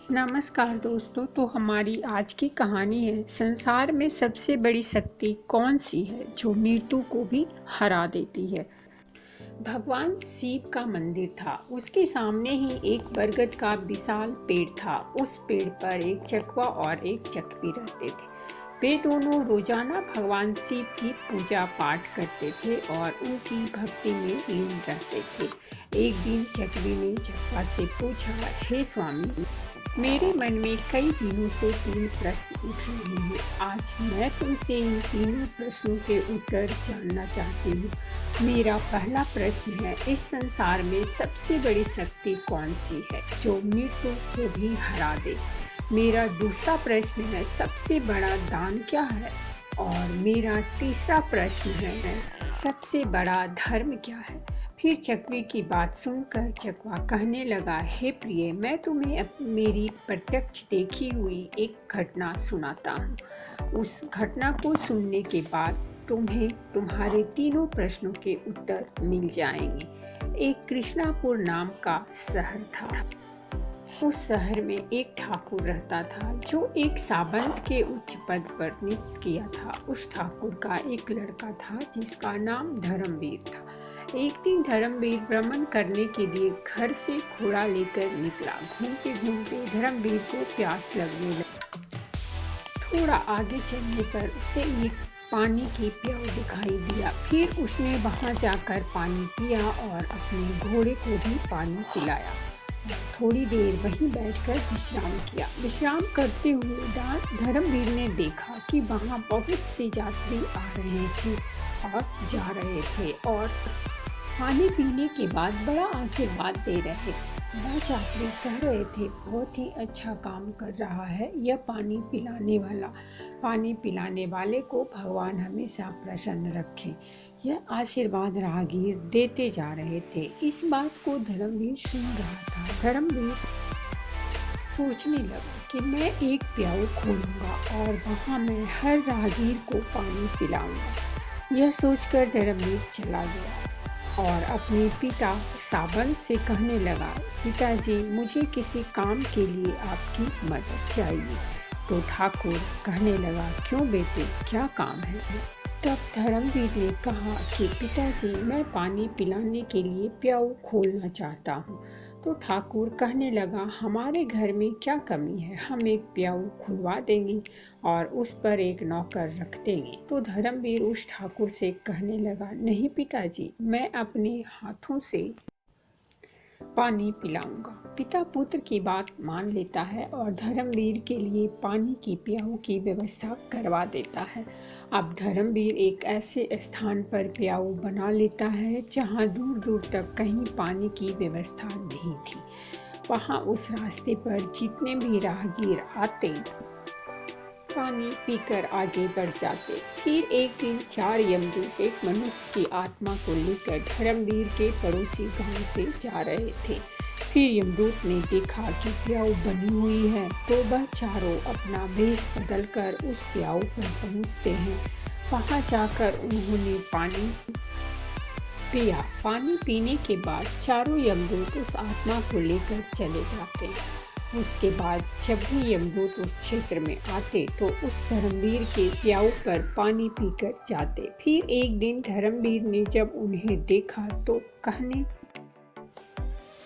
नमस्कार दोस्तों। तो हमारी आज की कहानी है, संसार में सबसे बड़ी शक्ति कौन सी है जो मृत्यु को भी हरा देती है। भगवान शिव का मंदिर था। उसके सामने ही एक बरगद का विशाल पेड़ था। उस पेड़ पर एक चकवा और एक चकवी रहते थे। वे दोनों रोजाना भगवान शिव की पूजा पाठ करते थे और उनकी भक्ति में लीन रहते थे। एक दिन चकवी ने चकवा से पूछा, हे स्वामी, मेरे मन में कई दिनों से 3 प्रश्न उठ रहे हैं। आज मैं तुमसे इन तीनों प्रश्नों के उत्तर जानना चाहती हूँ। मेरा पहला प्रश्न है, इस संसार में सबसे बड़ी शक्ति कौन सी है जो मृत्यु को भी हरा दे। मेरा दूसरा प्रश्न है, सबसे बड़ा दान क्या है। और मेरा तीसरा प्रश्न है, सबसे बड़ा धर्म क्या है। फिर चकवी की बात सुनकर चकवा कहने लगा, हे प्रिय, मैं तुम्हें मेरी प्रत्यक्ष देखी हुई एक घटना सुनाता हूँ। उस घटना को सुनने के बाद तुम्हें तुम्हारे तीनों प्रश्नों के उत्तर मिल जाएंगे। एक कृष्णापुर नाम का शहर था। उस शहर में एक ठाकुर रहता था जो एक सामंत के उच्च पद पर नियुक्त किया था। उस ठाकुर का एक लड़का था जिसका नाम धर्मवीर था। एक दिन धर्मवीर भ्रमण करने के लिए घर से घोड़ा लेकर निकला। घूमते घूमते धर्मवीर को प्यास लगने लगी। थोड़ा आगे चलने पर उसे एक पानी की प्याऊ दिखाई दिया। फिर उसने वहां जाकर पानी पिया और अपने घोड़े को भी पानी पिलाया। थोड़ी देर वहीं बैठकर विश्राम किया। विश्राम करते हुए धर्मवीर ने देखा कि वहां बहुत से यात्री आ रहे थे और जा रहे थे और पानी पीने के बाद बड़ा आशीर्वाद दे रहे थे। वह यात्री कह रहे थे, बहुत ही अच्छा काम कर रहा है यह पानी पिलाने वाला। पानी पिलाने वाले को भगवान हमेशा प्रसन्न रखे। यह आशीर्वाद राहगीर देते जा रहे थे। इस बात को धर्मवीर सुन रहा था। धर्मवीर सोचने लगा कि मैं एक प्याऊ खोलूंगा और वहां मैं हर राहगीर को पानी पिलाऊंगा। यह सोचकर धर्मवीर चला गया और अपने पिता साबंत से कहने लगा, पिताजी, मुझे किसी काम के लिए आपकी मदद चाहिए। तो ठाकुर कहने लगा, क्यों बेटे, क्या काम है। तब धर्मवीर ने कहा कि पिताजी, मैं पानी पिलाने के लिए प्याऊ खोलना चाहता हूँ। तो ठाकुर कहने लगा, हमारे घर में क्या कमी है, हम एक प्याऊ खुलवा देंगे और उस पर एक नौकर रख देंगे। तो धर्मवीर उस ठाकुर से कहने लगा, नहीं पिताजी, मैं अपने हाथों से पानी पिलाऊंगा। पिता पुत्र की बात मान लेता है और धर्मवीर के लिए पानी की प्याऊ की व्यवस्था करवा देता है। अब धर्मवीर एक ऐसे स्थान पर प्याऊ बना लेता है जहां दूर दूर तक कहीं पानी की व्यवस्था नहीं थी। वहां उस रास्ते पर जितने भी राहगीर आते पानी पीकर आगे बढ़ जाते। फिर एक दिन 4 यमदूत एक मनुष्य की आत्मा को लेकर धर्मवीर के पड़ोसी गांव से जा रहे थे। फिर यमदूत ने देखा कि प्याऊ बनी हुई है तो वह चारों अपना वेश बदलकर उस प्याऊ पर पहुंचते हैं। वहां जाकर उन्होंने पानी पिया। पानी पीने के बाद चारों यमदूत उस आत्मा को लेकर चले जाते हैं। उसके बाद जब भी यमदूत उस क्षेत्र में आते तो उस धर्मवीर के प्याऊ पर पानी पीकर जाते। फिर एक दिन धर्मवीर ने जब उन्हें देखा तो कहने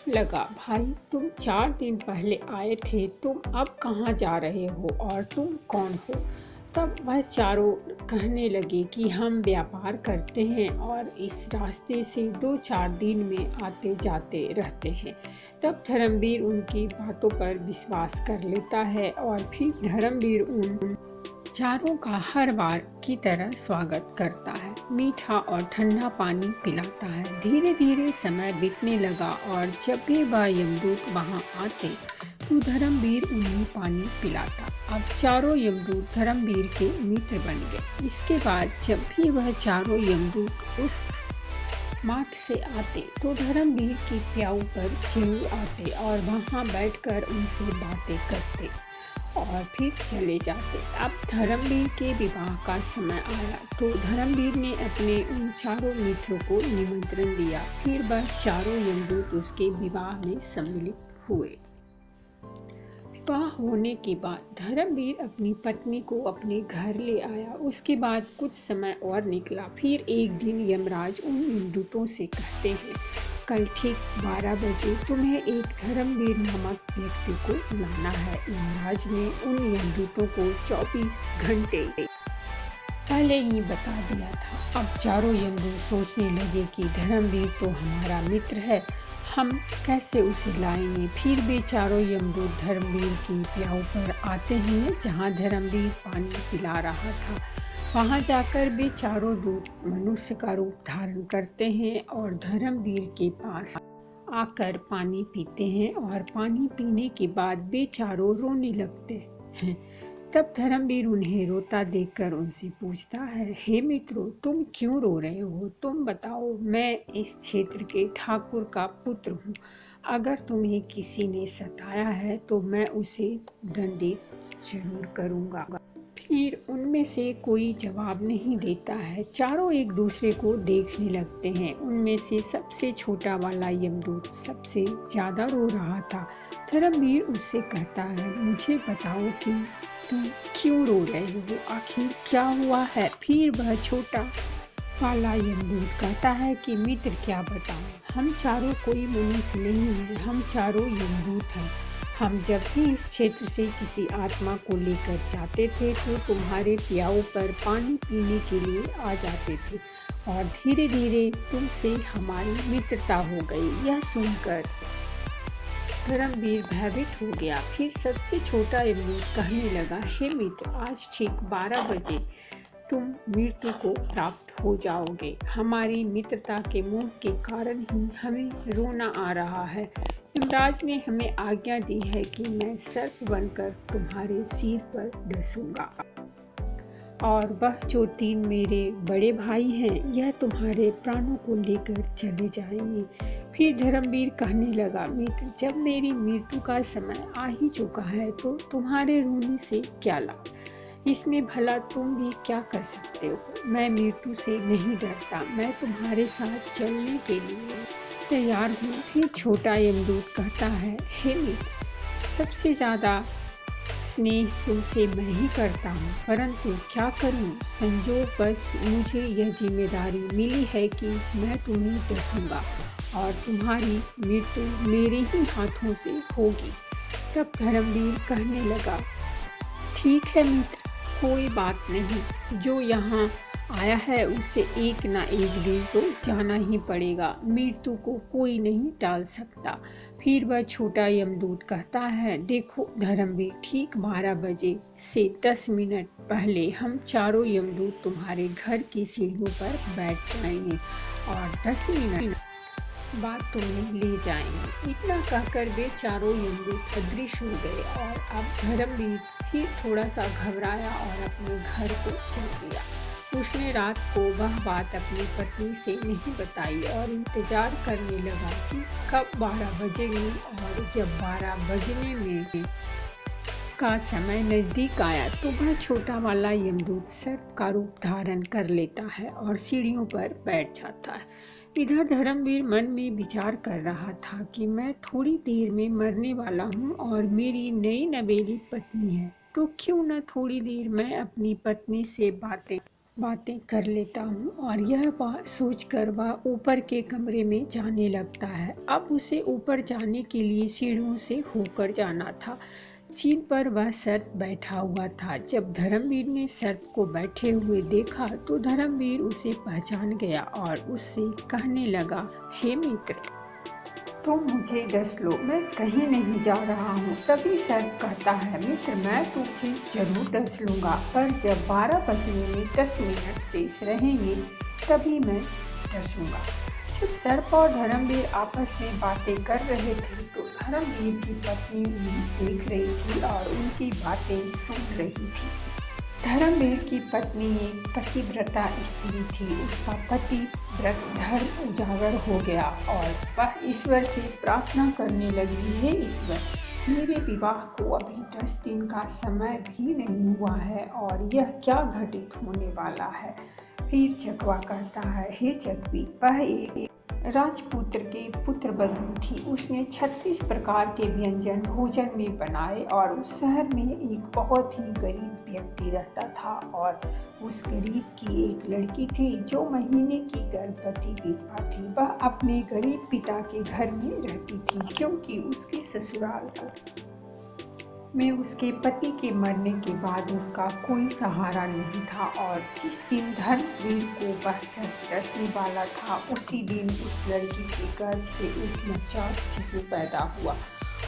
लगा, भाई, तुम 4 दिन पहले आए थे, तुम अब कहाँ जा रहे हो और तुम कौन हो। तब वह चारों कहने लगे कि हम व्यापार करते हैं और इस रास्ते से 2-4 दिन में आते जाते रहते हैं। तब धर्मवीर उनकी बातों पर विश्वास कर लेता है और फिर धर्मवीर उन चारों का हर बार की तरह स्वागत करता है, मीठा और ठंडा पानी पिलाता है। धीरे धीरे समय बीतने लगा और जब भी वह यमदूत वहां आते तो धर्मवीर उन्हें पानी पिलाता। अब चारों यमदूत धर्मवीर के मित्र बन गए। इसके बाद जब भी वह चारों यमदूत उस मार्ग से आते तो धर्मवीर की प्याऊ पर जरूर आते और वहां बैठकर उनसे बातें करते और फिर चले जाते। अब धर्मवीर के विवाह का समय आया तो धर्मवीर ने अपने उन चारों मित्रों को निमंत्रण दिया। फिर वह चारों यमदूत उसके विवाह में सम्मिलित हुए। विवाह होने के बाद धर्मवीर अपनी पत्नी को अपने घर ले आया। उसके बाद कुछ समय और निकला। फिर एक दिन यमराज उन यमदूतों से कहते हैं, कल ठीक 12 बजे तुम्हें एक धर्मवीर नामक व्यक्ति को बुलाना है। यमराज ने उन यमदूतों को 24 घंटे पहले ही बता दिया था। अब चारों यमदूत सोचने लगे कि धर्मवीर तो हमारा मित्र है, हम कैसे उसे लाएंगे। फिर वे चारों यमदूत धर्मवीर की प्याऊ पर आते हैं जहाँ धर्मवीर पानी पिला रहा था। वहाँ जाकर वे चारों दूत मनुष्य का रूप धारण करते हैं और धर्मवीर के पास आकर पानी पीते हैं और पानी पीने के बाद वे चारों रोने लगते हैं। तब धर्मवीर उन्हें रोता देखकर उनसे पूछता है, हे मित्रों, तुम क्यों रो रहे हो? तुम बताओ, मैं इस क्षेत्र के ठाकुर का पुत्र हूँ। अगर तुम्हें किसी ने सताया है तो मैं उसे दंडित जरूर करूँगा। फिर उनमें से कोई जवाब नहीं देता है। चारों एक दूसरे को देखने लगते हैं। उनमें से सबसे छोटा वाला यमदूत सबसे ज़्यादा रो रहा था। धर्मवीर उससे कहता है, मुझे बताओ कि तुम क्यों रो रहे हो? आखिर क्या हुआ है? फिर वह छोटा वाला यमदूत कहता है कि मित्र, क्या बताऊं, हम चारों कोई मनुष्य नहीं हैं, हम चारों यमदूत हैं। हम जब भी इस क्षेत्र से किसी आत्मा को लेकर जाते थे तो तुम्हारे प्याऊ पर पानी पीने के लिए आ जाते थे और धीरे धीरे तुमसे हमारी मित्रता हो गई। यह सुनकर धर्मवीर भयभीत हो गया। फिर सबसे छोटा यमदूत कहने लगा, हे मित्र, आज ठीक 12 बजे तुम मृत्यु को प्राप्त हो जाओगे। हमारी मित्रता के मोह के कारण ही हमें रोना आ रहा है। यमराज ने हमें आज्ञा दी है कि मैं सर्प बनकर तुम्हारे सिर पर डसूंगा और वह जो 3 मेरे बड़े भाई हैं, यह तुम्हारे प्राणों को लेकर चले जाएंगे। फिर धर्मवीर कहने लगा, मित्र, जब मेरी मृत्यु का समय आ ही चुका है तो तुम्हारे रोने से क्या लाभ? इसमें भला तुम भी क्या कर सकते हो? मैं मृत्यु से नहीं डरता, मैं तुम्हारे साथ चलने के लिए तैयार हूँ। फिर छोटा यमदूत कहता है, हे मित्र, सबसे ज़्यादा स्नेह तुमसे मैं ही करता हूँ, परंतु क्या करूँ, संयोगवश मुझे यह जिम्मेदारी मिली है कि मैं तुम्हें डसूंगा और तुम्हारी मृत्यु मेरे ही हाथों से होगी। तब धर्मवीर कहने लगा, ठीक है मित्र, कोई बात नहीं, जो यहाँ आया है उसे एक ना एक दिन तो जाना ही पड़ेगा। मृत्यु को कोई नहीं टाल सकता। फिर वह छोटा यमदूत कहता है, देखो धर्मवीर, ठीक 12 बजे से 10 मिनट पहले हम चारों यमदूत तुम्हारे घर की सीढ़ियों पर बैठ जाएंगे और 10 मिनट बाद तुम्हें ले जाएंगे। इतना कहकर वे चारों यमदूत अदृश्य हो गए और अब धर्मवीर फिर थोड़ा सा घबराया और अपने घर को चल गया। उसने रात को वह बात अपनी पत्नी से नहीं बताई और इंतजार करने लगा कि कब 12 बजेंगे और जब 12 बजने में का समय नज़दीक आया तो वह छोटा वाला यमदूत सर्प का रूप धारण कर लेता है और सीढ़ियों पर बैठ जाता है। इधर धर्मवीर मन में विचार कर रहा था कि मैं थोड़ी देर में मरने वाला हूँ और मेरी नई नवेली पत्नी है, तो क्यों न थोड़ी देर मैं अपनी पत्नी से बातें कर लेता हूँ। और यह बात सोचकर वह ऊपर के कमरे में जाने लगता है। अब उसे ऊपर जाने के लिए सीढ़ियों से होकर जाना था जिन पर वह सर्प बैठा हुआ था। जब धर्मवीर ने सर्प को बैठे हुए देखा तो धर्मवीर उसे पहचान गया और उससे कहने लगा, हे मित्र, तुम मुझे डस लो, मैं कहीं नहीं जा रहा हूँ। तभी सर्प कहता है, मित्र, मैं तुझे जरूर डस लूँगा, पर जब 12 बजने में 10 मिनट शेष रहेंगे तभी मैं डसूँगा। जब सर्प और धर्मवीर आपस में बातें कर रहे थे तो धर्मवीर की पत्नी उन्हें देख रही थी और उनकी बातें सुन रही थी। धर्मवीर की पत्नी एक पतिव्रता स्त्री थी। उसका पति व्रत धर्म उजागर हो गया और वह ईश्वर से प्रार्थना करने लगी, हे ईश्वर, मेरे विवाह को अभी 10 दिन का समय भी नहीं हुआ है और यह क्या घटित होने वाला है। फिर चकवा कहता है, हे चकवी, वह एक राजपुत्र के पुत्र वधू थी। उसने 36 प्रकार के व्यंजन भोजन में बनाए और उस शहर में एक बहुत ही गरीब व्यक्ति रहता था और उस गरीब की एक लड़की थी जो महीने की गर्भवती विधवा थी। वह अपने गरीब पिता के घर में रहती थी क्योंकि उसके ससुराल में उसके पति के मरने के बाद उसका कोई सहारा नहीं था और जिस दिन धर्मवीर को वह सर्प रचने वाला था उसी दिन उस लड़की के गर्भ से एक नवजात शिशु पैदा हुआ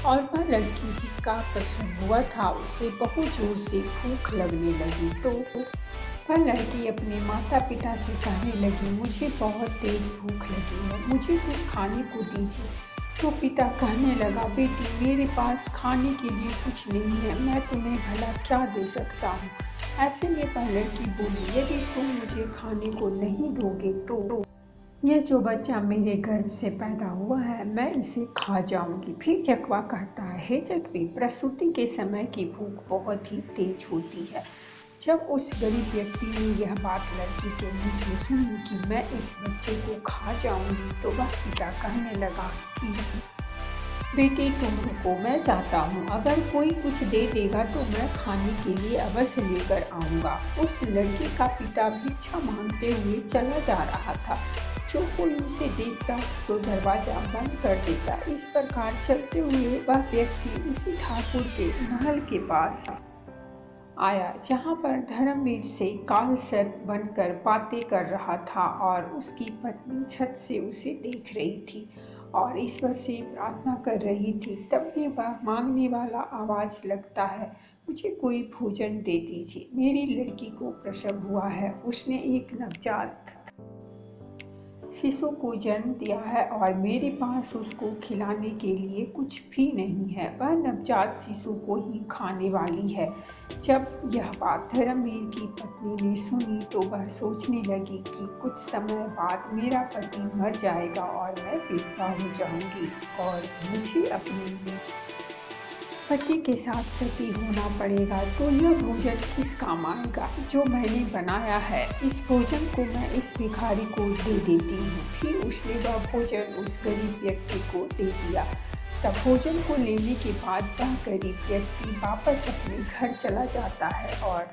और वह लड़की जिसका प्रसव हुआ था उसे बहुत जोर से भूख लगने लगी। तो वह लड़की अपने माता पिता से कहने लगी, मुझे बहुत तेज भूख लगी है, मुझे कुछ खाने को दीजिए। तो पिता कहने लगा, बेटी मेरे पास खाने के लिए कुछ नहीं है, मैं तुम्हें भला क्या दे सकता हूँ। ऐसे में वह लड़की बोली, यदि तुम मुझे खाने को नहीं दोगे तो यह जो बच्चा मेरे गर्भ से पैदा हुआ है मैं इसे खा जाऊंगी। फिर जकवा कहता है, हे जकवे, प्रसूति के समय की भूख बहुत ही तेज होती है। जब उस गरीब व्यक्ति ने यह बात लड़की के मुँह से सुनी कि मैं इस बच्चे को खा जाऊंगी तो वह पिता कहने लगा कि बेटी तुम रुको, मैं चाहता हूँ, अगर कोई कुछ दे देगा तो मैं खाने के लिए अवश्य लेकर आऊँगा। उस लड़की का पिता भिक्षा मांगते हुए चला जा रहा था। जो कोई उसे देखता तो दरवाजा बंद कर देता। इस प्रकार चलते हुए वह व्यक्ति उसी ठाकुर के महल के पास आया जहाँ पर धर्मवीर से काल सर्प बनकर बातें कर रहा था और उसकी पत्नी छत से उसे देख रही थी और ईश्वर से प्रार्थना कर रही थी। तभी वह मांगने वाला आवाज लगता है, मुझे कोई भोजन दे दीजिए, मेरी लड़की को प्रसव हुआ है, उसने एक नवजात शिशु को जन्म दिया है और मेरे पास उसको खिलाने के लिए कुछ भी नहीं है, वह नवजात शिशु को ही खाने वाली है। जब यह बात धर्मवीर की पत्नी ने सुनी तो वह सोचने लगी कि कुछ समय बाद मेरा पति मर जाएगा और मैं विधवा हो जाऊंगी और मुझे अपने पति के साथ सती होना पड़ेगा, तो यह भोजन किस काम आएगा जो मैंने बनाया है। इस भोजन को मैं इस भिखारी को दे देती हूँ। फिर उसने वह भोजन उस गरीब व्यक्ति को दे दिया। तब भोजन को लेने के बाद वह गरीब व्यक्ति वापस अपने घर चला जाता है और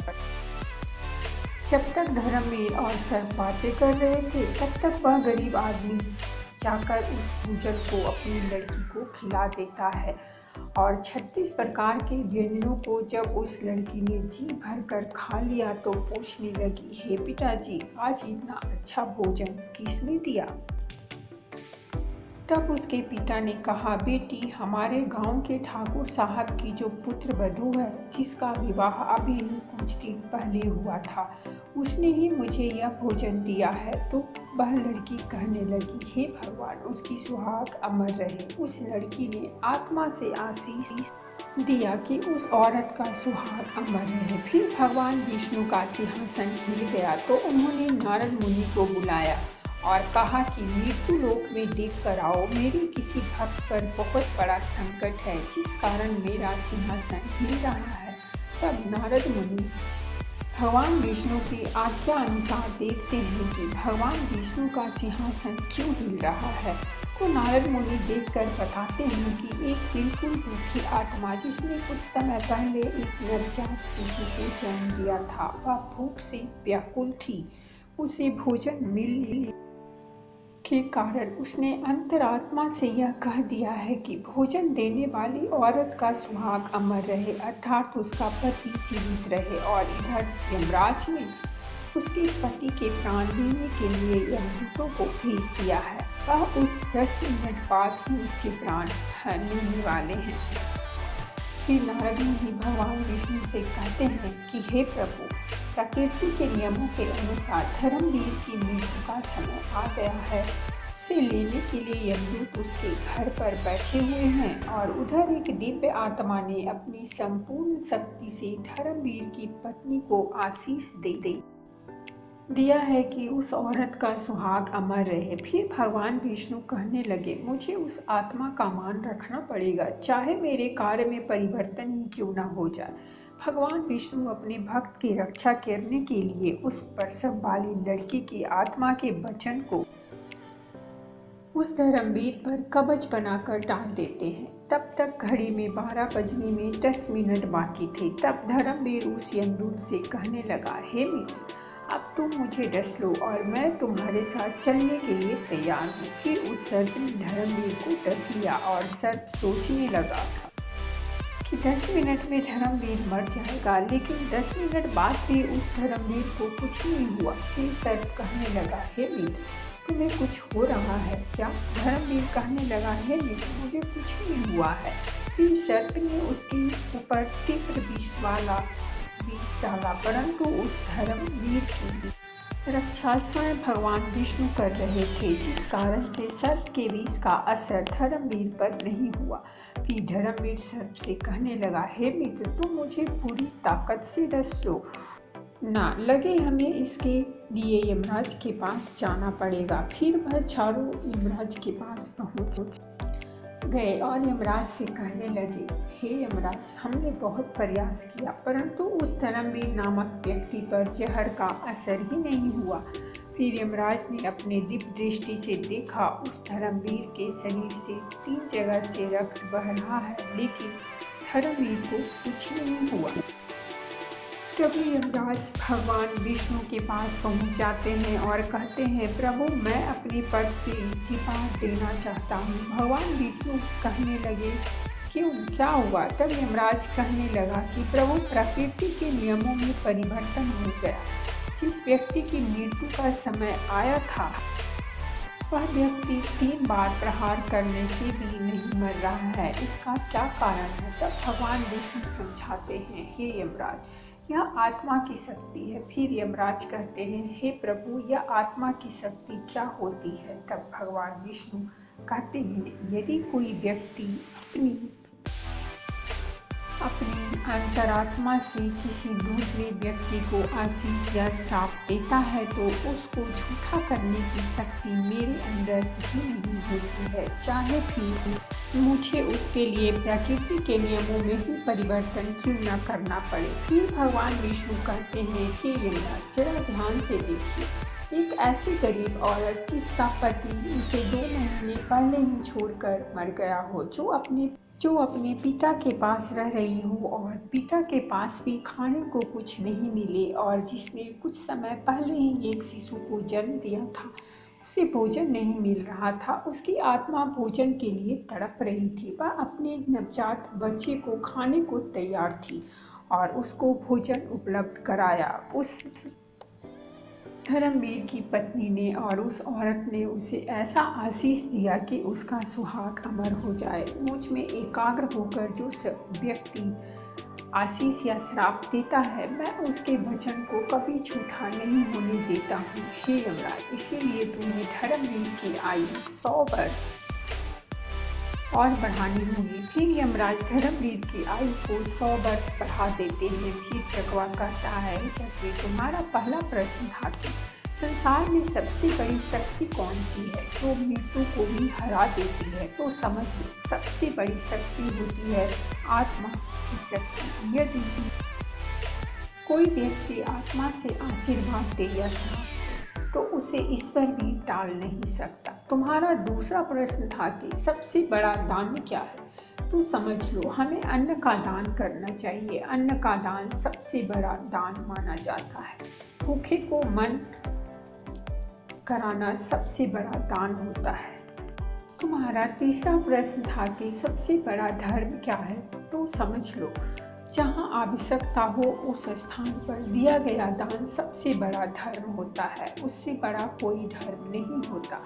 जब तक धर्मवीर और सर्प बातें कर रहे थे तब तक वह गरीब आदमी जाकर उस भोजन को अपनी लड़की को खिला देता है और 36 प्रकार के व्यंजनों को जब उस लड़की ने जी भर कर खा लिया तो पूछने लगी, हे पिताजी, आज इतना अच्छा भोजन किसने दिया। तब उसके पिता ने कहा, बेटी, हमारे गांव के ठाकुर साहब की जो पुत्र वधू है जिसका विवाह अभी ही कुछ दिन पहले हुआ था, उसने ही मुझे यह भोजन दिया है। तो वह लड़की कहने लगी, हे भगवान, उसकी सुहाग अमर रहे। उस लड़की ने आत्मा से आशीष दिया कि उस औरत का सुहाग अमर रहे। फिर भगवान विष्णु का सिंहासन हिल गया तो उन्होंने नारद मुनि को बुलाया और कहा कि मृत्यु लोक में देख कर आओ, मेरे किसी भक्त पर बहुत बड़ा संकट है जिस कारण मेरा सिंहासन हिल रहा है। तब नारद मुनि भगवान विष्णु की आज्ञा अनुसार देखते हैं कि भगवान विष्णु का सिंहासन क्यों हिल रहा है। तो नारद मुनि देखकर बताते हैं कि एक बिल्कुल दुखी आत्मा जिसने कुछ समय पहले एक नवजात शिशु को जन्म दिया था, वह भूख से व्याकुल थी। उसे भोजन मिलने के कारण उसने अंतरात्मा से यह कह दिया है कि भोजन देने वाली औरत का सुहाग अमर रहे, अर्थात उसका पति जीवित रहे। और इधर यमराज ने उसके पति के प्राण लेने के लिए यमदूतों को भेज दिया है। वह उस 10 मिनट बाद ही उसके प्राण लेने वाले हैं। फिर नारद मुनि भगवान विष्णु से कहते हैं कि हे प्रभु, प्रकृति के नियमों के अनुसार धर्मवीर की मृत्यु का समय आ गया है। उसे लेने के लिए यमदूत उसके घर पर बैठे हुए हैं और उधर एक दिव्य आत्मा ने अपनी संपूर्ण शक्ति से धर्मवीर की पत्नी को आशीष दे दिया है कि उस औरत का सुहाग अमर रहे। फिर भगवान विष्णु कहने लगे, मुझे उस आत्मा का मान रखना पड़ेगा, चाहे मेरे कार्य में परिवर्तन ही क्यों न हो जाए। भगवान विष्णु अपने भक्त की रक्षा करने के लिए उस प्रसव वाली लड़की की आत्मा के वचन को उस धर्मवीर पर कवच बनाकर डाल देते हैं। तब तक घड़ी में 12 बजने में 10 मिनट बाकी थे। तब धर्मवीर उस यमदूत से कहने लगा, हे मित्र, अब तुम मुझे डस लो और मैं तुम्हारे साथ चलने के लिए तैयार हूँ। फिर उस सर्प ने धर्मवीर को डस लिया और सर्प सोचने लगा कि 10 मिनट में धर्मवीर मर जाएगा, लेकिन 10 मिनट बाद भी उस धर्मवीर को कुछ नहीं हुआ। फिर सर्प कहने लगा, हे मित्र, तुम्हें कुछ हो रहा है क्या? धर्मवीर कहने लगा, हे मित्र, मुझे कुछ नहीं हुआ है। फिर सर्प ने उसके ऊपर तीव्र विष डाला, परंतु उस धर्मवीर की रक्षा स्वयं भगवान विष्णु कर रहे थे, जिस कारण से सर्प के विष का असर धर्मवीर पर नहीं हुआ। फिर धर्मवीर सर्प से कहने लगा, हे मित्र, तुम मुझे पूरी ताकत से डस लो ना, लगे हमें इसके लिए यमराज के पास जाना पड़ेगा। फिर वह चारों यमराज के पास पहुंच गए और यमराज से कहने लगे, हे यमराज, हमने बहुत प्रयास किया, परंतु उस धर्मवीर नामक व्यक्ति पर जहर का असर ही नहीं हुआ। फिर यमराज ने अपने दिव्य दृष्टि से देखा, उस धर्मवीर के शरीर से 3 जगह से रक्त बह रहा है, लेकिन धर्मवीर को कुछ नहीं हुआ। तभी यमराज भगवान विष्णु के पास पहुंच जाते हैं और कहते हैं, प्रभु, मैं अपने पद से इस्तीफा देना चाहता हूँ। भगवान विष्णु कहने लगे, क्यों, क्या हुआ? तब यमराज कहने लगा कि प्रभु, प्रकृति के नियमों में परिवर्तन हो गया। जिस व्यक्ति की मृत्यु का समय आया था, वह व्यक्ति 3 बार प्रहार करने से भी नहीं मर रहा है। इसका क्या कारण है? तब भगवान विष्णु समझाते हैं, हे यमराज, यह आत्मा की शक्ति है। फिर यमराज कहते हैं, हे प्रभु, यह आत्मा की शक्ति क्या होती है? तब भगवान विष्णु कहते हैं, यदि कोई व्यक्ति अपनी अंतरात्मा से किसी दूसरे व्यक्ति को आशीष या श्राप देता है, तो उसको झूठा करने की शक्ति मेरे अंदर ही नहीं होती है, चाहे फिर मुझे उसके लिए प्रकृति के नियमों में ही परिवर्तन क्यों न करना पड़े। फिर भगवान विष्णु कहते हैं, हे यमराज, जरा ध्यान से देखिए, एक ऐसी गरीब औरत जिसका पति उसे 2 महीने पहले ही छोड़कर मर गया हो, जो अपने पिता के पास रह रही हो और पिता के पास भी खाने को कुछ नहीं मिले, और जिसने कुछ समय पहले ही एक शिशु को जन्म दिया था, उसे भोजन नहीं मिल रहा था। उसकी आत्मा भोजन के लिए तड़प रही थी। वह अपने नवजात बच्चे को खाने को तैयार थी और उसको भोजन उपलब्ध कराया। उस धर्मवीर की पत्नी ने और उस औरत ने उसे ऐसा आशीष दिया कि उसका सुहाग अमर हो जाए। मुझ में एकाग्र होकर जो व्यक्ति आशीष या श्राप देता है, मैं उसके वचन को कभी झूठा नहीं होने देता हूँ। हे यमराज, इसीलिए तुम्हें धर्मवीर की आयु 100 वर्ष और बढ़ानी होगी। फिर यमराज धर्मवीर की आयु को 100 वर्ष बढ़ा देते हैं। फिर चकवा कहता है, चकवे, तुम्हारा पहला प्रश्न था कि संसार में सबसे बड़ी शक्ति कौन सी है जो मृत्यु को भी हरा देती है? तो समझ लो, सबसे बड़ी शक्ति होती है आत्मा की शक्ति। यदि कोई व्यक्ति आत्मा से आशीर्वाद दे या श्राप, तो उसे ईश्वर भी टाल नहीं सकता। तुम्हारा दूसरा प्रश्न था कि सबसे बड़ा दान क्या है? तो समझ लो, हमें अन्न का दान करना चाहिए। अन्न का दान सबसे बड़ा दान माना जाता है। भूखे को मन कराना सबसे बड़ा दान होता है। तुम्हारा तीसरा प्रश्न था कि सबसे बड़ा धर्म क्या है? तो समझ लो, जहाँ आवश्यकता हो उस स्थान पर दिया गया दान सबसे बड़ा धर्म होता है। उससे बड़ा कोई धर्म नहीं होता।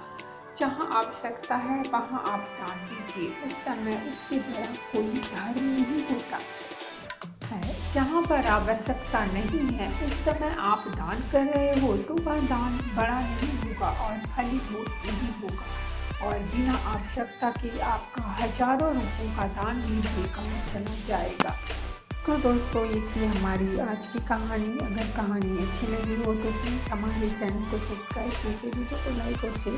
जहाँ आवश्यकता है वहाँ आप दान दीजिए, उस समय उससे बड़ा कोई धर्म नहीं होता है। जहाँ पर आवश्यकता नहीं है उस समय आप दान कर रहे हो, तो वह दान बड़ा नहीं होगा और फलीभूत नहीं होगा, और बिना आवश्यकता के आपका हजारों रुपयों का दान भी बेकार चला जाएगा। तो दोस्तों, ये थी हमारी आज की कहानी। अगर कहानी अच्छी लगी हो तो प्लीज़ हमारे चैनल को सब्सक्राइब कीजिए, वीडियो को लाइक और शेयर